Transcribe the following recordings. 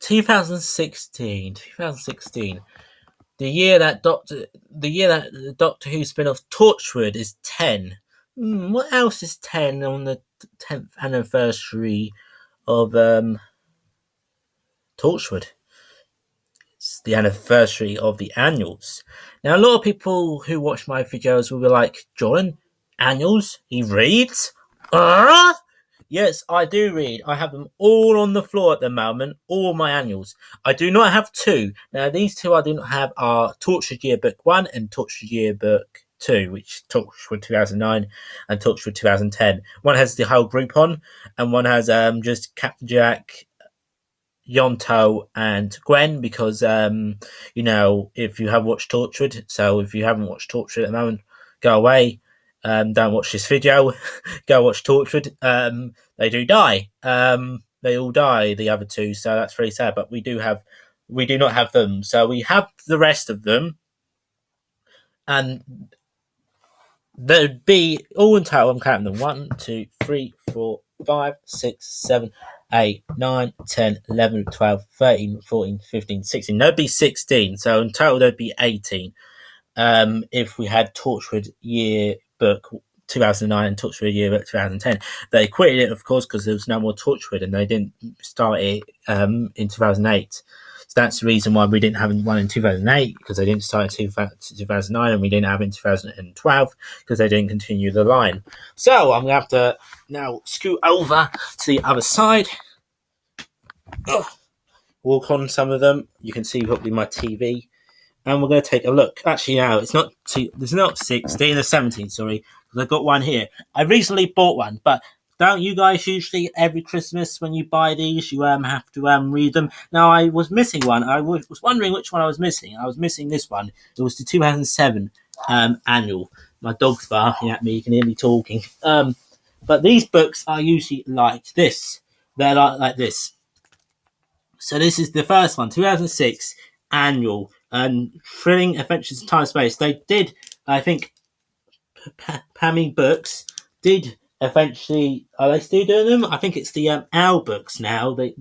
2016. The year that Doctor Who spin-off Torchwood is 10. What else is 10 on the 10th anniversary of Torchwood? It's the anniversary of the annuals. Now, a lot of people who watch my videos will be like, Jordan, annuals? He reads? Yes, I do read. I have them all on the floor at the moment, all my annuals. I do not have two. Now, these two I do not have are Torchwood Yearbook 1 and Torchwood Yearbook 2, which Torchwood 2009 and Torchwood 2010. One has the whole group on, and one has just Captain Jack, Yonto and Gwen, because if you have watched Torchwood, so if you haven't watched Torchwood at the moment, go away. Don't watch this video. Go watch Torchwood. They do die. They all die, the other two, so that's very sad. But we do not have them. So we have the rest of them, and there'd be all in total. I'm counting them: 1, 2, 3, 4, 5, 6, 7, 8, 9, 10, 11, 12, 13, 14, 15, 16. There'd be 16. So in total, there'd be 18. If we had Torchwood Yearbook 2009 and Torchwood Yearbook 2010. They quitted it, of course, because there was no more Torchwood, and they didn't start it in 2008. So that's the reason why we didn't have one in 2008, because they didn't start in 2009, and we didn't have it in 2012 because they didn't continue the line. So I'm going to have to now scoot over to the other side. Walk on some of them. You can see probably my TV. And we're going to take a look. Actually, no, it's not 16, there's 17, sorry. I've got one here. I recently bought one, but don't you guys usually, every Christmas when you buy these, you have to read them? Now, I was missing one. I was wondering which one I was missing. I was missing this one. It was the 2007 annual. My dog's barking at me. You can hear me talking. But these books are usually like this. They're like this. So this is the first one, 2006 annual. Thrilling Adventures in Time and Space. They did, I think, Pammy Books did eventually. Are they still doing them? I think it's the Owl books now. They're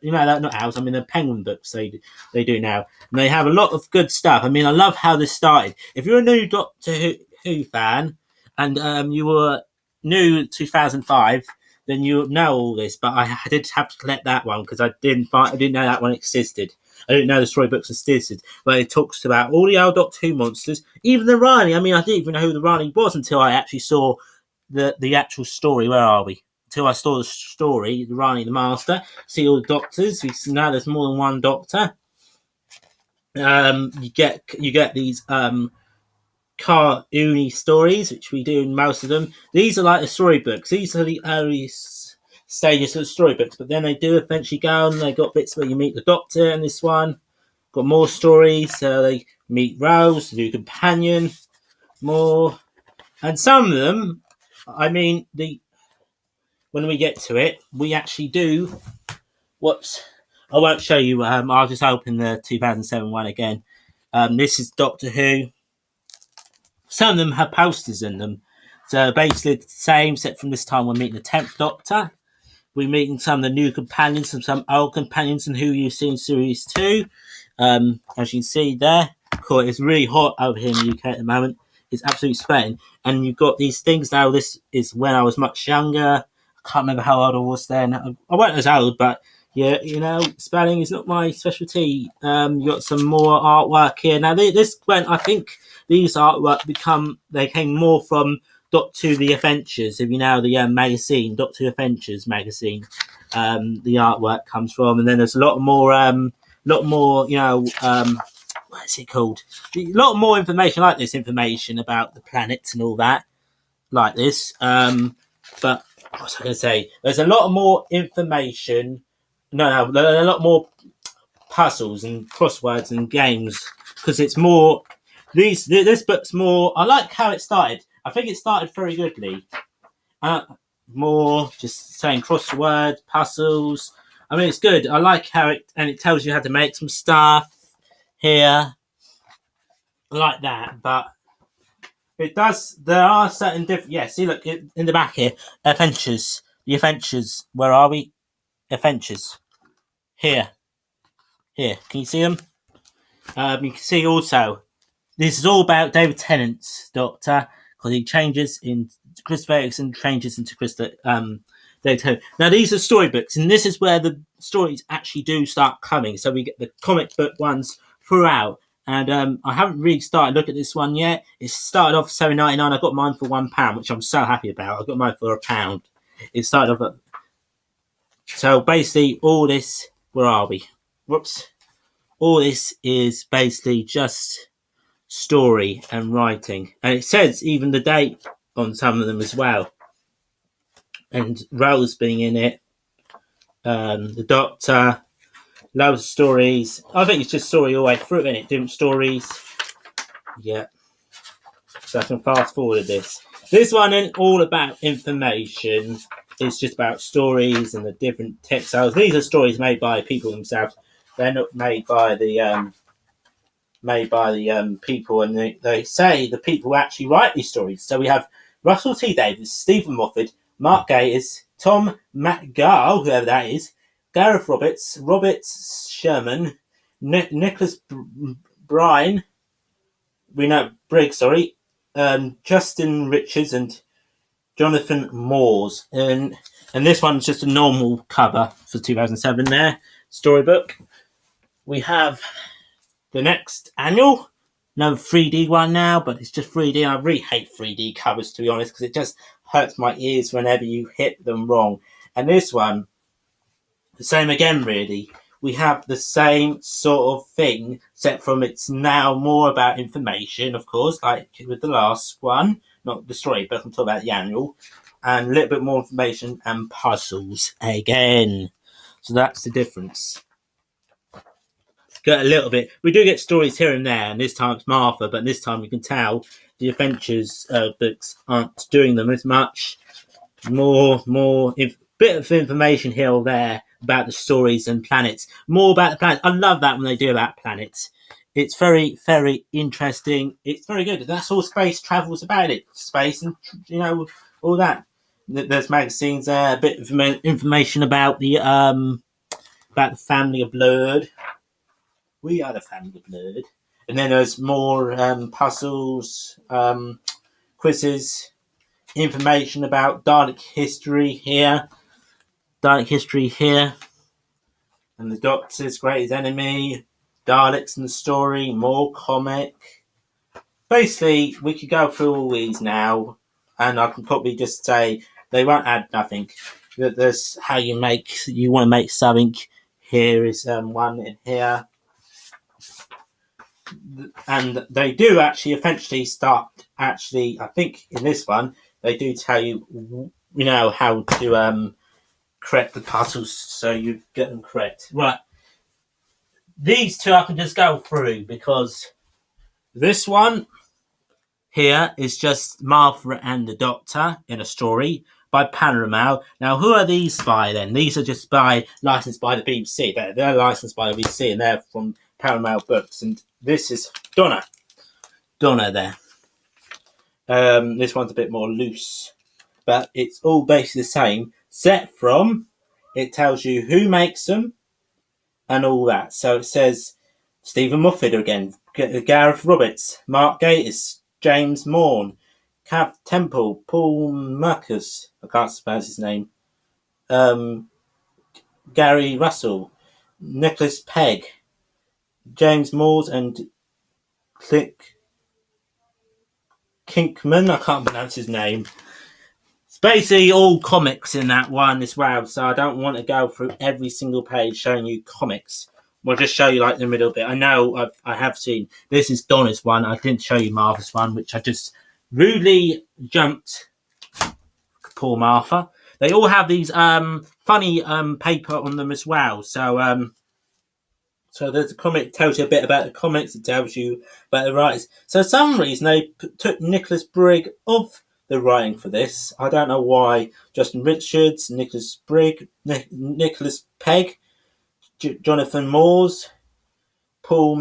not Owls. I mean, the Penguin books. They do now, and they have a lot of good stuff. I mean, I love how this started. If you're a new Doctor Who fan and you were new 2005, then you know all this. But I did have to collect that one because I didn't know that one existed. I didn't know the storybooks existed, but it talks about all the old Doctor Who monsters, even the Rani. I mean, I didn't even know who the Rani was until I actually saw the actual story. Where are we? Until I saw the story, the Rani, the Master. See all the Doctors. Now there's more than one Doctor. You get these cartoony stories, which we do in most of them. These are like the storybooks. These are the early stages of the storybooks, but then they do eventually go on. They got bits where you meet the Doctor in this one. Got more stories. So they meet Rose, the new companion, more, and some of them. I mean, when we get to it, we actually do. I won't show you. I'll just open the 2007 one again. This is Doctor Who. Some of them have posters in them. So basically it's the same, except from this time we're meeting the 10th Doctor. We're meeting some of the new companions and some old companions and who you've seen in Series 2. As you can see there, cool, it's really hot over here in the UK at the moment. It's absolutely sweating. And you've got these things now. This is when I was much younger. I can't remember how old I was then. I wasn't as old, but yeah, spelling is not my specialty. You got some more artwork here. Now, this when I think these artwork came more from Doctor Who The Adventures, if you know the magazine, Doctor Who Adventures magazine. The artwork comes from, and then there's a lot more, what's it called? A lot more information like this, information about the planets and all that, like this. But what was I going to say? There's a lot more information. No, there are a lot more puzzles and crosswords and games because it's more. This book's more. I like how it started. I think it started very goodly. More just saying crossword puzzles. I mean, it's good. I like how it tells you how to make some stuff here, like that. But it does. There are certain different. Yeah, see, look in the back here. Adventures. The Adventures. Where are we? Adventures. Here. Here, can you see them? You can see also, this is all about David Tennant's Doctor, because he changes in Christopher Eccleston changes into David Tennant. Now these are storybooks, and this is where the stories actually do start coming. So we get the comic book ones throughout. And I haven't really started looking at this one yet. It started off $7.99. I got mine for £1, which I'm so happy about. I got mine for £1. It started off at... So basically, all this... Where are we? Whoops. All this is basically just story and writing. And it says even the date on some of them as well. And Rose being in it. The Doctor... Loads of stories. I think it's just story all the way through, isn't it? Different stories. Yeah. So I can fast forward this. This one isn't all about information. It's just about stories and the different textiles. These are stories made by people themselves. They're not made by the people, and they say the people who actually write these stories. So we have Russell T Davies, Stephen Moffat, Mark Gatiss, Tom McGarl, whoever that is, Gareth Roberts, Robert Sherman, Nicholas Briggs, Justin Richards, and Jonathan Moores. And this one's just a normal cover for 2007 there, storybook. We have the next annual, no 3D one now, but it's just 3D. I really hate 3D covers, to be honest, because it just hurts my ears whenever you hit them wrong. And this one, the same again, really. We have the same sort of thing, except from it's now more about information, of course, like with the last one, not the storybook, I'm talking about the annual, and a little bit more information and puzzles again. So that's the difference. Get a little bit. We do get stories here and there, and this time it's Martha, but this time you can tell the adventures books aren't doing them as much. Bit of information here or there about the stories and planets. More about the planets. I love that when they do about planets. It's very, very interesting. It's very good. That's all space travel's about, it. Space and, all that. There's magazines there, a bit of information about the family of Blurred. We are the family of Blurred. And then there's more puzzles, quizzes, information about Dalek history here. And the Doctor's greatest enemy, Daleks and the story, more comic. Basically, we could go through all these now, and I can probably just say they won't add nothing. There's how you want to make something. Here is one in here. And they do actually eventually start, I think in this one, they do tell you, how to correct the puzzles so you get them correct. Right. These two I can just go through, because this one here is just Martha and the Doctor in a story by Panorama. Now, who are these by then? These are just licensed by the BBC. They're licensed by the BBC, and they're from Paramount Books. And this is Donna there. This one's a bit more loose, but it's all basically the same. Set from, it tells you who makes them and all that. So it says Stephen Moffat again, Gareth Roberts, Mark Gatiss, James Morn, Cav Temple, Paul Marcus, I can't pronounce his name, Gary Russell, Nicholas Pegg, James Moores, and Kinkman, I can't pronounce his name. It's basically all comics in that one as well, so I don't want to go through every single page showing you comics. We'll just show you like the middle bit. I know I have seen, this is Donna's one, I didn't show you Martha's one, which I just rudely jumped. Poor Martha. They all have these funny paper on them as well, so there's a comic that tells you a bit about the comics, it tells you about the writers. So for some reason they took Nicholas Brigg off the writing for this. I don't know why. Justin Richards, Nicholas Brigg, Nicholas Pegg, Jonathan Moores, Paul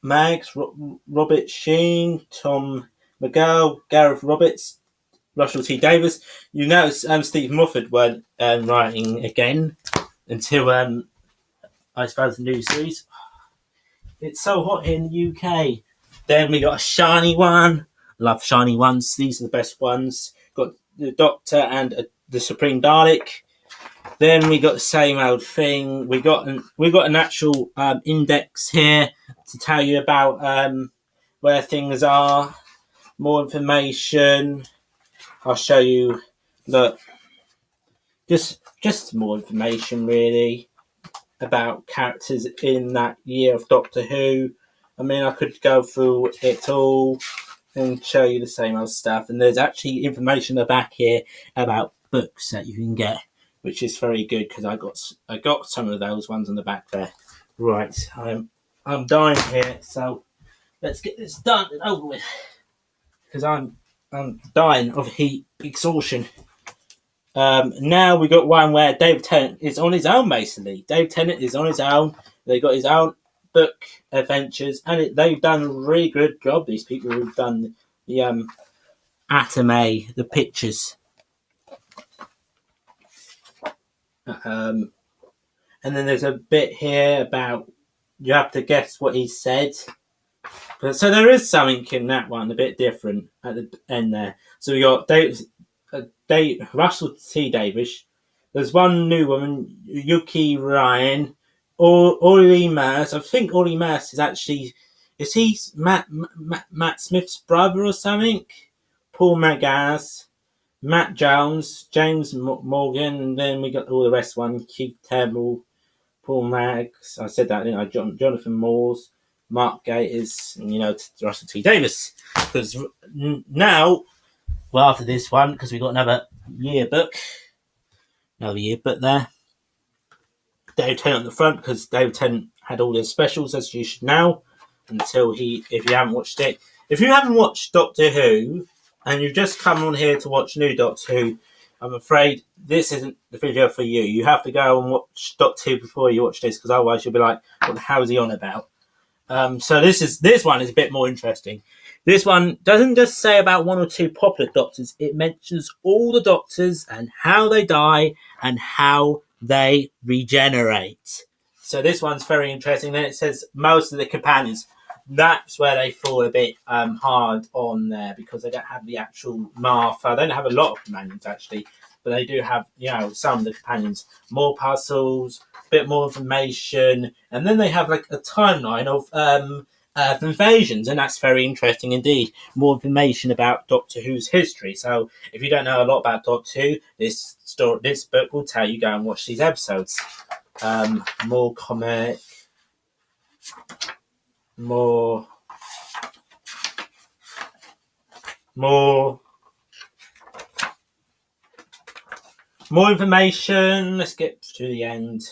Maggs, Robert Sheen, Tom McGill, Gareth Roberts, Russell T Davies. You notice Steve Moffat weren't writing again until I suppose the new series. It's so hot here in the UK. Then we got a shiny one. Love shiny ones. These are the best ones. Got the Doctor and the Supreme Dalek. Then we got the same old thing. We got an actual index here to tell you about where things are. More information. I'll show you. Look, just more information really about characters in that year of Doctor Who. I mean, I could go through it all and show you the same old stuff. And there's actually information at the back here about books that you can get, which is very good because I got some of those ones on the back there. Right, I'm dying here, so let's get this done and over with because I'm dying of heat exhaustion. Now we got one where David Tennant is on his own, basically. David Tennant is on his own. They got his own book adventures, and they've done a really good job. These people who've done the Atome, the pictures. And then there's a bit here about you have to guess what he said. So there is something in that one a bit different at the end there. So we got Russell T Davies. There's one new woman, Yuki Ryan, or Ollie Mars. I think Ollie Mars is he Matt Smith's brother or something? Paul Magaz, Matt Jones, James Morgan, and then we got all the rest one, Keith Tebble, Paul Maggs. I said that, didn't I? Jonathan Moores, Mark Gators, and Russell T Davies. Because now, well, after this one, because we got another yearbook there. David Tennant on the front because David Tennant had all his specials, as you should know. If you haven't watched it, if you haven't watched Doctor Who and you've just come on here to watch new Doctor Who, I'm afraid this isn't the video for you. You have to go and watch Doctor Who before you watch this because otherwise you'll be like, what the hell is he on about? So this one is a bit more interesting. This one doesn't just say about one or two popular doctors. It mentions all the doctors and how they die and how they regenerate. So this one's very interesting. Then it says most of the companions. That's where they fall a bit hard on there because they don't have the actual Martha. They don't have a lot of companions actually, but they do have some of the companions. More puzzles, a bit more information, and then they have like a timeline of invasions, and that's very interesting indeed. More information about Doctor Who's history. So if you don't know a lot about Doctor Who, this book will tell you go and watch these episodes. More comic, more information. Let's get to the end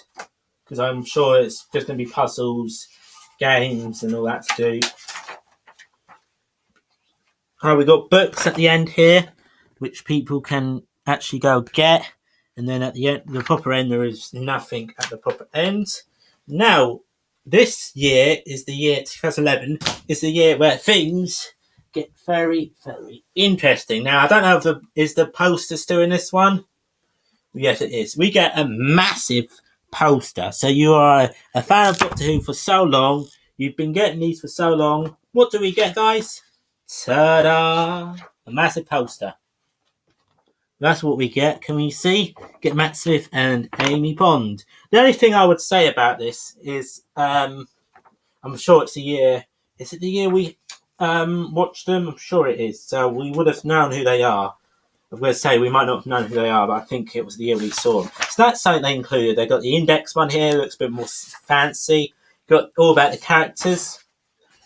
because I'm sure it's just going to be puzzles, games, and all that to do. We got books at the end here, which people can actually go get, and then at the end, the proper end, there is nothing at the proper end. Now, this year is the year 2011. Is the year where things get very, very interesting. Now, I don't know if the poster still in this one. Yes, it is. We get a massive poster. So you are a fan of Doctor Who for so long. You've been getting these for so long. What do we get, guys? Ta-da! A massive poster. That's what we get. Can we see? Get Matt Smith and Amy Pond. The only thing I would say about this is I'm sure it's the year. Is it the year we watched them? I'm sure it is. So we would have known who they are. I was going to say we might not have known who they are, but I think it was the year we saw them. So that's something they included. They got the index one here, looks a bit more fancy. Got all about the characters.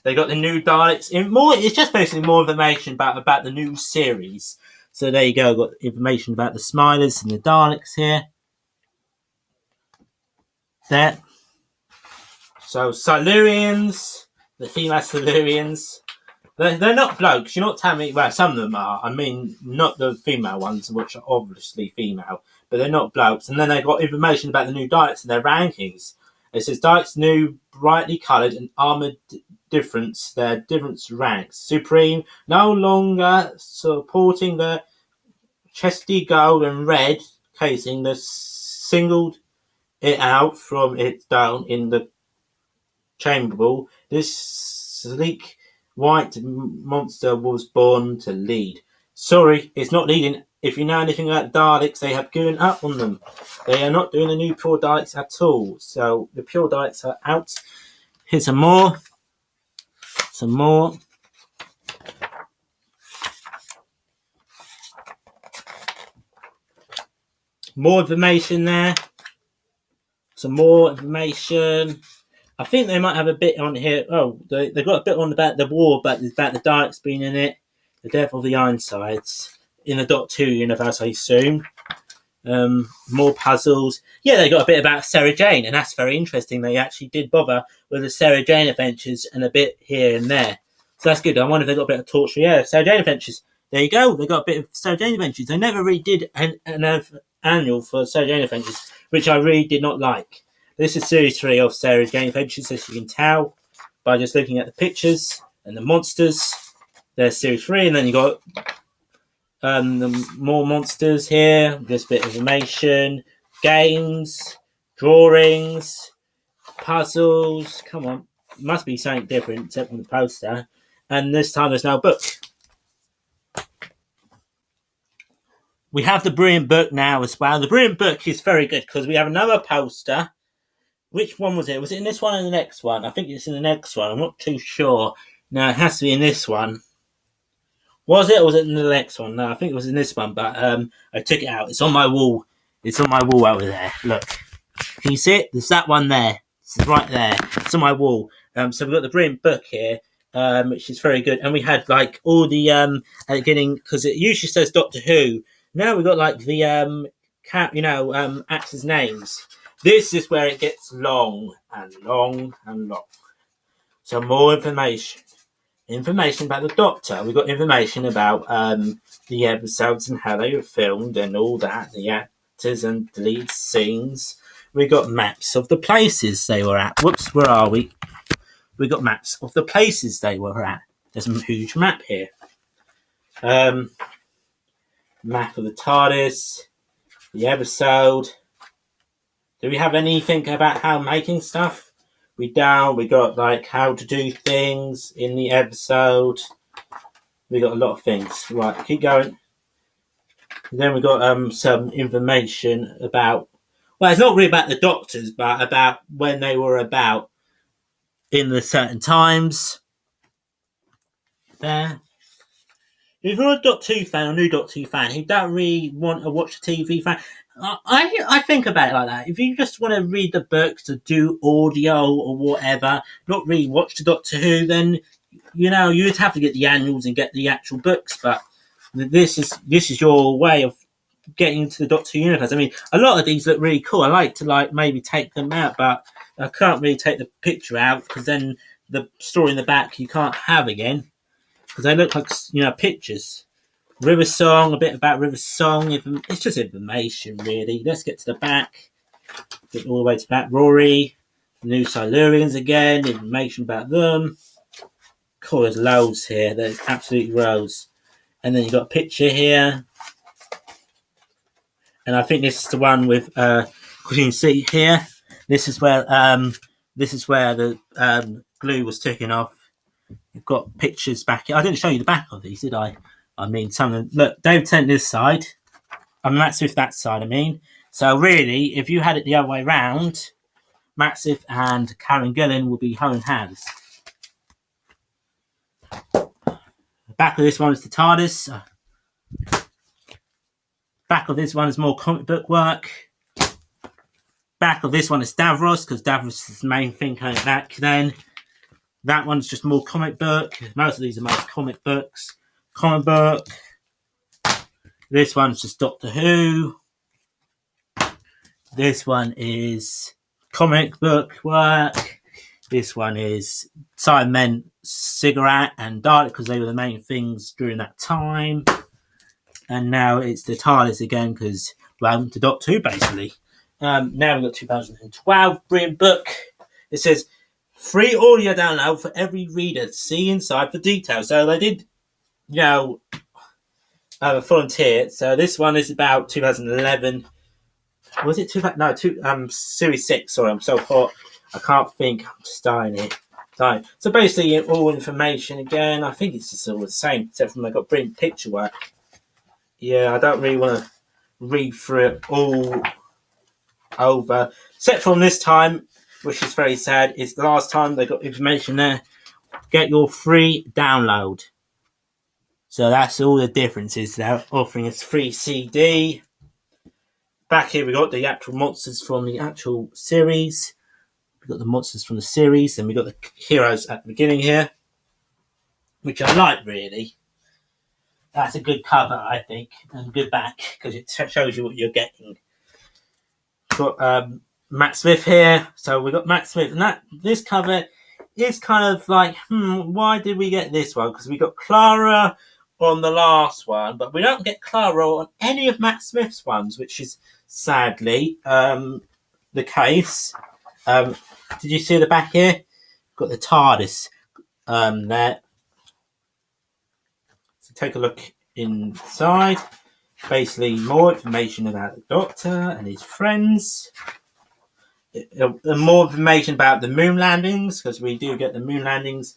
They got the new Daleks. It's just basically more information about the new series. So there you go. Got information about the Smilers and the Daleks here. There. So Silurians, the female Silurians. They're not blokes. You're not telling me. Well, some of them are. I mean, not the female ones, which are obviously female, but they're not blokes. And then they got information about the new Daleks and their rankings. It says Daleks new, brightly coloured and armoured difference. Their difference ranks. Supreme, no longer supporting the chesty gold and red casing. They singled it out from its down in the changeable. This sleek white monster was born to lead. Sorry, it's not leading. If you know anything about Daleks, they have given up on them. They are not doing the new pure Daleks at all. So the pure Daleks are out. Here's some more. Some more. More information there. Some more information. I think they might have a bit on here. Oh, they got a bit on about the war, but about the Daleks being in it. The Death of the Ironsides. In the Doctor Who universe, I assume. More puzzles. Yeah, they got a bit about Sarah Jane, and that's very interesting. They actually did bother with the Sarah Jane adventures and a bit here and there. So that's good. I wonder if they got a bit of torture. Yeah, Sarah Jane adventures. There you go. They got a bit of Sarah Jane adventures. They never really did an annual for Sarah Jane adventures, which I really did not like. This is series 3 of Sarah Jane adventures, as you can tell by just looking at the pictures and the monsters. There's series 3, and then you got the more monsters here. Just a bit of information, games, drawings, puzzles. Come on, it must be something different except from the poster. And this time there's no book. We have the Brilliant Book now as well. The Brilliant Book is very good because we have another poster. Which one was it? Was it in this one or the next one? I think it's in the next one. I'm not too sure. No, it has to be in this one. Was it, or was it in the next one? No, I think it was in this one, but I took it out. It's on my wall. It's on my wall over there. Look. Can you see it? There's that one there. It's right there. It's on my wall. So we've got the Brilliant Book here, which is very good. And we had like all the at the beginning, because it usually says Doctor Who. Now we've got like the actors' names. This is where it gets long and long and long. So more information. Information about the Doctor. We've got information about the episodes and how they were filmed and all that. The actors and the lead scenes. We got maps of the places they were at. Whoops, where are we? We got maps of the places they were at. There's a huge map here. Map of the TARDIS. The episode. Do we have anything about how making stuff? We got like how to do things in the episode. We got a lot of things. Right, keep going. And then we got some information about, well, it's not really about the Doctors, but about when they were about in the certain times. There. If you're a Doctor Who fan or new Doctor Who fan who don't really want to watch a TV fan, I think about it like that. If you just want to read the books or do audio or whatever, not really watch the Doctor Who, then you'd have to get the annuals and get the actual books. But this is your way of getting into the Doctor Who universe. I mean, a lot of these look really cool. I like to maybe take them out, but I can't really take the picture out because then the story in the back you can't have again because they look like pictures. River Song, a bit about River Song. It's just information, really. Let's get to the back. Get all the way to the back. Rory, the new Silurians again. Information about them. Cool, there's loads here. There's absolutely loads. And then you've got a picture here. And I think this is the one with, you can see here. This is where the glue was taken off. You've got pictures back here. I didn't show you the back of these, did I? I mean, some of them. Look, David Tennant this side. Matt Smith that side, I mean. So really, if you had it the other way round, Matt Smith and Karen Gillan would be holding hands. The back of this one is the TARDIS. Back of this one is more comic book work. Back of this one is Davros, because Davros is the main thing coming back then. That one's just more comic book. Most of these are most comic books. Comic book. This one's just Doctor Who. This one is comic book work. This one is Cybermen, Cigarette and Dalek because they were the main things during that time. And now it's the TARDIS again because welcome to Doctor Who basically. Now we've got 2012 Brilliant Book. It says free audio download for every reader. See inside for details. So they did volunteer. So this one is about 2011. Was it Series 6? Sorry, I'm so hot. I can't think. I'm just dying it. So basically, all information again. I think it's just all the same, except for I got brilliant picture work. Yeah, I don't really want to read through it all over, except from this time, which is very sad. It's the last time they got information there. Get your free download. So that's all the differences. They're offering us free CD. Back here we got the actual monsters from the actual series. We got the monsters from the series, and we got the heroes at the beginning here, which I like really. That's a good cover, I think, and good back because it shows you what you're getting. Got Matt Smith here, so we got Matt Smith, and this cover is kind of like, why did we get this one? Because we got Clara on the last one, but we don't get Clara on any of Matt Smith's ones, which is sadly the case. Did you see the back here? Got the TARDIS there. So take a look inside. Basically, more information about the Doctor and his friends. More information about the moon landings, because we do get the moon landings,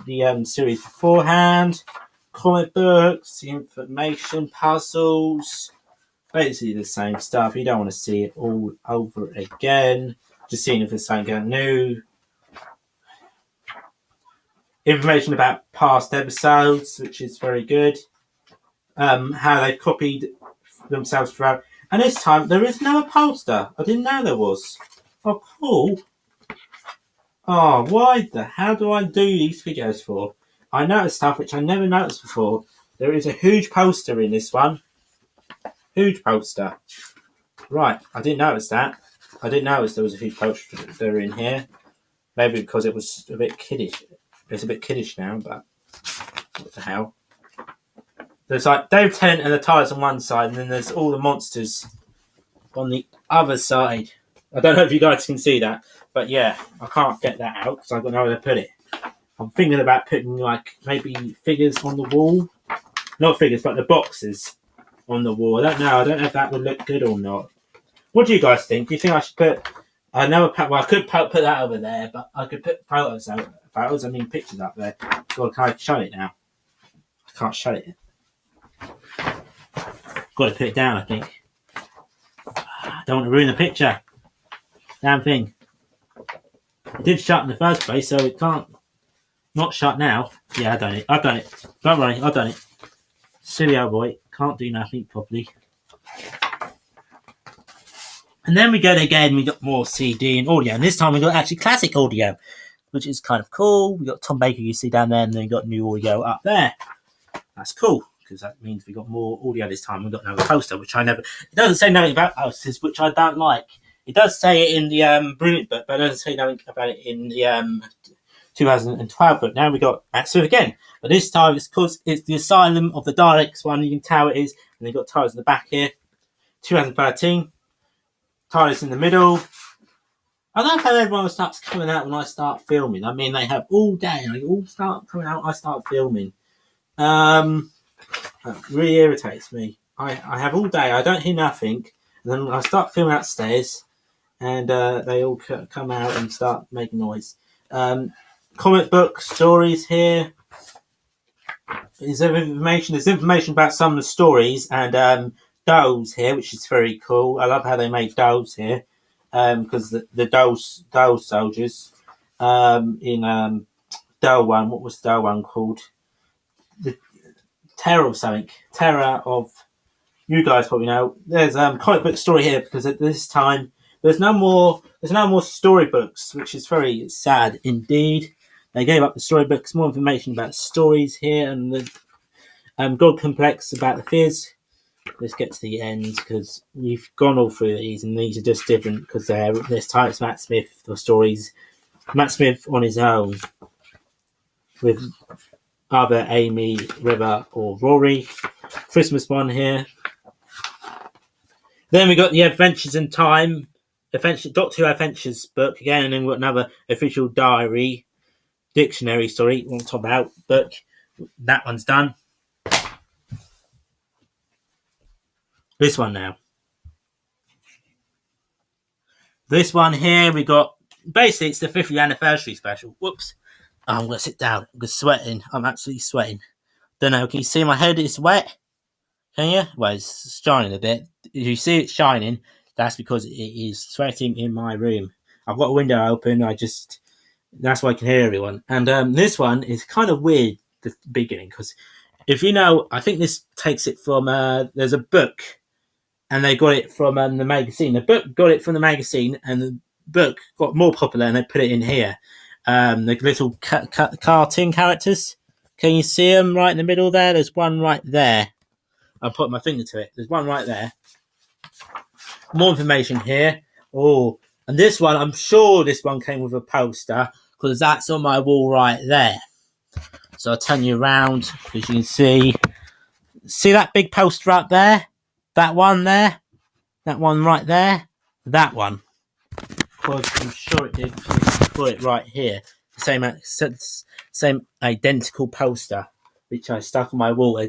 the series beforehand. Comic books, information, puzzles. Basically the same stuff. You don't want to see it all over again. Just seeing if there's something new. Information about past episodes, which is very good. How they've copied themselves throughout. And this time, there is no poster. I didn't know there was. Oh, cool. Oh, how do I do these videos for? I noticed stuff which I never noticed before. There is a huge poster in this one. Huge poster. Right, I didn't notice that. I didn't notice there was a huge poster in here. Maybe because it was a bit kiddish. It's a bit kiddish now, but what the hell? There's like Dave Tennant and the TARDIS on one side, and then there's all the monsters on the other side. I don't know if you guys can see that, but yeah, I can't get that out because I've got nowhere to put it. I'm thinking about putting like maybe figures on the wall. Not figures, but the boxes on the wall. I don't know. I don't know if that would look good or not. What do you guys think? Do you think I should put another? Well, I could put that over there, but I could put photos out. Photos, I mean pictures up there. God, can I shut it now? I can't shut it. Got to put it down, I think. I don't want to ruin the picture. Damn thing. It did shut in the first place, so it can't not shut now. Yeah, I've done it. Don't worry, I've done it. Silly old boy. Can't do nothing properly. And then we go again, we got more CD and audio. And this time we got actually classic audio, which is kind of cool. We got Tom Baker, you see down there, and then we got new audio up there. That's cool, because that means we got more audio this time. We got another poster, which I never. It doesn't say nothing about posters, which I don't like. It does say it in the Brilliant book, but it doesn't say nothing about it in the 2012 book. Now we got Matt Smith again, but this time it's because it's the Asylum of the Daleks one. You can tell it is, and they've got TARDIS in the back here. 2013, TARDIS in the middle. I don't know how everyone starts coming out when I start filming. I mean, they have all day, and they all start coming out. I start filming. It really irritates me. I have all day. I don't hear nothing, and then I start filming upstairs, and they all come out and start making noise. Comic book stories here. There's information about some of the stories and dolls here, which is very cool. I love how they made dolls here, because the doll soldiers in Doll One. What was Doll One called? The Terror of something. Terror of. You guys probably know. There's comic book story here because at this time there's no more storybooks, which is very sad indeed. They gave up the storybooks. More information about stories here and the God Complex about the Fizz. Let's get to the end because we've gone all through these and these are just different because this time it's Matt Smith the stories. Matt Smith on his own with either Amy, River or Rory. Christmas one here. Then we got the Adventures in Time, Doctor Who Adventures book again, and then we've got another official dictionary, on top out book. That one's done. This one now. This one here, we got basically it's the 50th anniversary special. Whoops. I'm going to sit down. I'm sweating. I'm absolutely sweating. Don't know. Can you see my head is wet? Can you? Well, it's shining a bit. If you see it shining, that's because it is sweating in my room. I've got a window open. That's why I can hear everyone. And this one is kind of weird, the beginning, because if you know, I think this takes it from, there's a book, and they got it from the magazine. The book got it from the magazine, and the book got more popular, and they put it in here. The little cartoon characters. Can you see them right in the middle there? There's one right there. I'll put my finger to it. There's one right there. More information here. Oh, and this one, I'm sure this one came with a poster because that's on my wall right there. So I'll turn you around as you can see. See that big poster up there? That one there? That one right there? That one. Because I'm sure it did. Put it right here. Same identical poster, which I stuck on my wall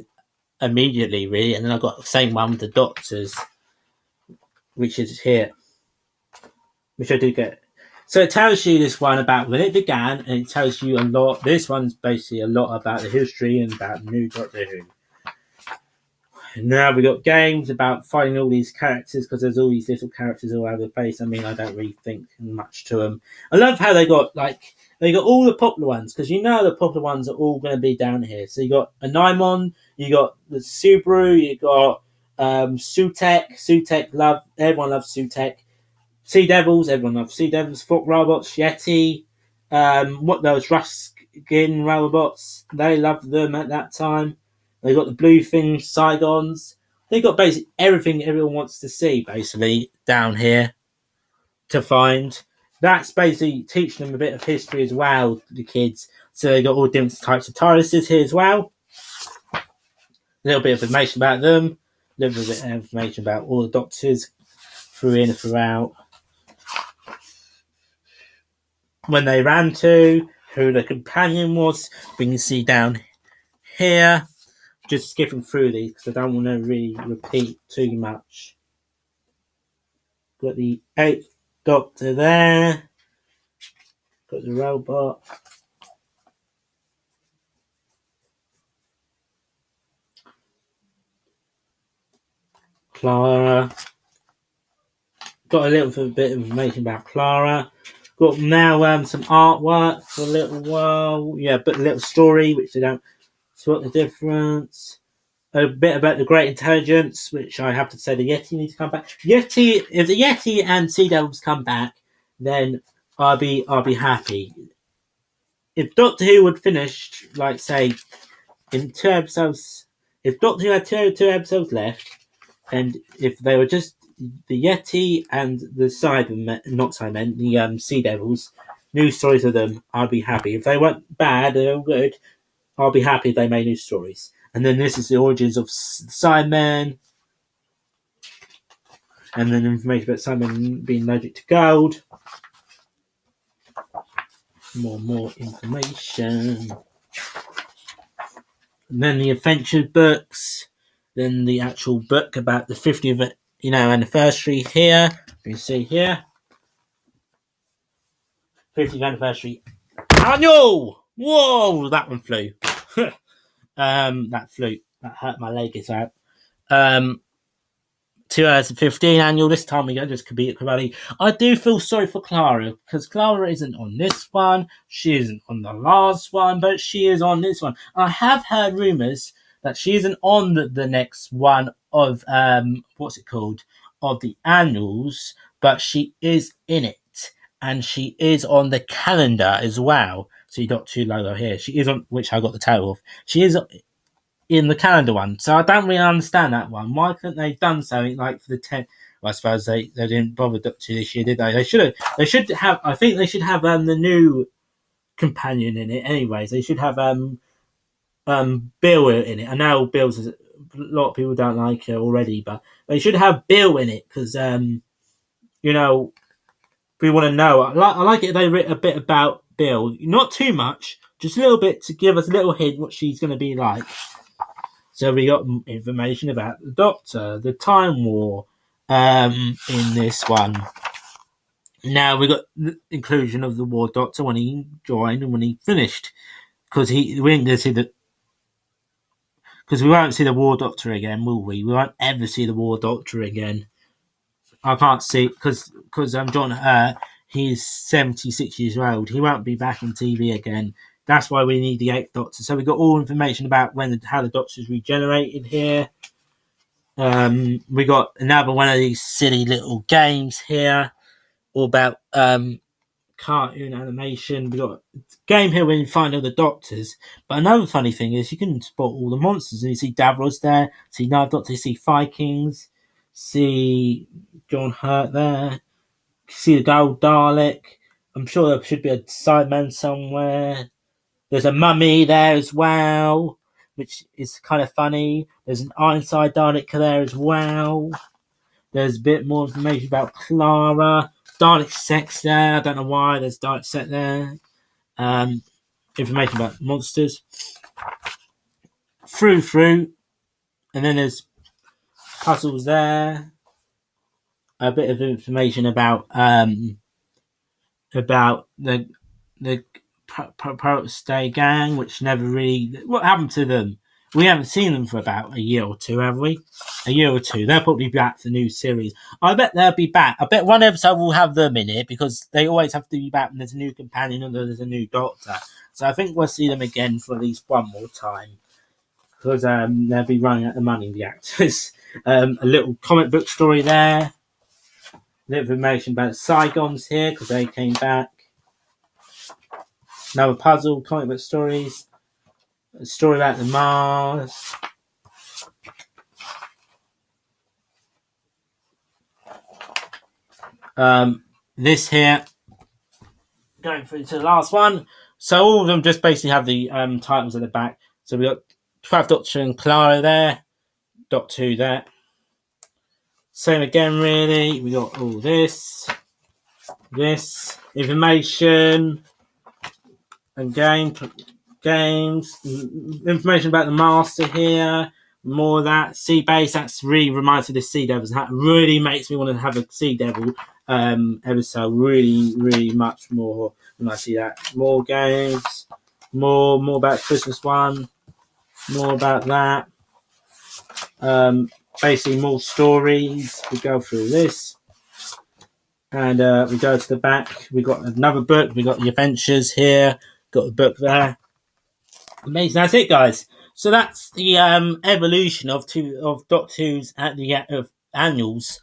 immediately, really. And then I got the same one with the doctors, which is here, which I do get. So it tells you this one about when it began, and it tells you a lot. This one's basically a lot about the history and about new Doctor Who. And now we got games about finding all these characters because there's all these little characters all over the place. I mean, I don't really think much to them. I love how they got all the popular ones because you know the popular ones are all going to be down here. So you got a Naimon, you got the Subaru, you got Sutek. Sutek, everyone loves Sutek. Sea Devils, everyone loves Sea Devils. Fort robots, Yeti. What those Ruskin robots? They loved them at that time. They got the Bluefin Saigons. They got basically everything everyone wants to see, basically, down here to find. That's basically teaching them a bit of history as well, the kids. So they got all different types of TARDISes here as well. A little bit of information about them. A little bit of information about all the doctors through in and throughout. When they ran to, who the companion was, we can see down here. Just skipping through these because I don't want to really repeat too much. Got the 8th Doctor there. Got the robot. Clara. Got a little bit of information about Clara. Got now some artwork for a little while. Yeah, but a little story which they don't spot the difference. A bit about the Great Intelligence, which I have to say the Yeti needs to come back. If the Yeti and Sea Devils come back, then I'll be happy. If Doctor Who would finish, like say, in 2 episodes, if Doctor Who had two episodes left, and if they were just the Yeti and the Sea Devils, new stories of them, I'd be happy. If they weren't bad, they were good, I'll be happy if they made new stories. And then this is the origins of Simon. And then information about Simon being allergic to gold. More information. And then the adventure books. Then the actual book about the 50th anniversary here. You can see here. 50th anniversary annual! Whoa! That one flew. That flew. That hurt my leg is out. 2015 annual. This time we go just Cavalli. I do feel sorry for Clara because Clara isn't on this one. She isn't on the last one, but she is on this one. And I have heard rumours that she isn't on the next one of what's it called, of the annuals, but she is in it, and she is on the calendar as well. So you got 2 logo here. She is on, which I got the tail of. She is in the calendar one. So I don't really understand that one. Why couldn't they have done something like for the 10? Well, I suppose they didn't bother to this year, did they? They should have. I think they should have the new companion in it. Anyways, they should have Bill in it. I know Bill's a lot of people don't like her already, but they should have Bill in it because we want to know. I like it. They wrote a bit about Bill, not too much, just a little bit to give us a little hint what she's going to be like. So we got information about the Doctor, the Time War, in this one. Now we got the inclusion of the War Doctor when he joined and when he finished, because we ain't gonna see the because we won't see the War Doctor again, will we? We won't ever see the War Doctor again. I can't see because John Hurt. He's 76 years old. He won't be back on TV again. That's why we need the Eighth Doctor. So we got all information about how the Doctor's regenerated here. We got another one of these silly little games here, all about cartoon animation. We got a game here where you find all the Doctors. But another funny thing is you can spot all the monsters. And you see Davros there, see Ninth Doctor, see Vikings, see John Hurt there, see the Gold Dalek. I'm sure there should be a Sideman somewhere. There's a mummy there as well, which is kind of funny. There's an Ironside Dalek there as well. There's a bit more information about Clara. Dalek sex there. I don't know why there's Dalek sex there. Information about monsters. Through. And then there's puzzles there. A bit of information about the Stay Gang, which never really. What happened to them? We haven't seen them for about a year or two, have we? A year or two. They'll probably be back for the new series. I bet they'll be back. I bet one episode will have them in it because they always have to be back when there's a new companion or there's a new Doctor. So I think we'll see them again for at least one more time because they'll be running out of money, the actors. A little comic book story there. A little information about Saigons here because they came back. Another puzzle, comic book stories. A story about the Mars. This here, going through to the last one. So all of them just basically have the titles at the back. So we got 12th Doctor and Clara there. Doctor Who there. Same again, really. We got all this information, and games, information about the Master here. More of that Sea Base. That's really reminds me of the Sea Devils. That really makes me want to have a Sea Devil episode. Really much more when I see that. More games. More about Christmas one. More about that. Basically more stories. We go through this. And we go to the back. We got another book. We got the adventures here. Got the book there. Amazing. That's it, guys. So that's the evolution of Doctor Who's at the annuals,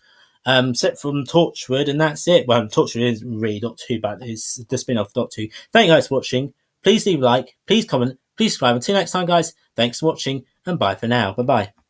set from Torchwood, and that's it. Well, Torchwood is really Doctor Who, but it's the spin-off Doctor Who. Thank you guys for watching. Please leave a like, please comment, please subscribe. Until next time, guys, thanks for watching, and bye for now. Bye-bye.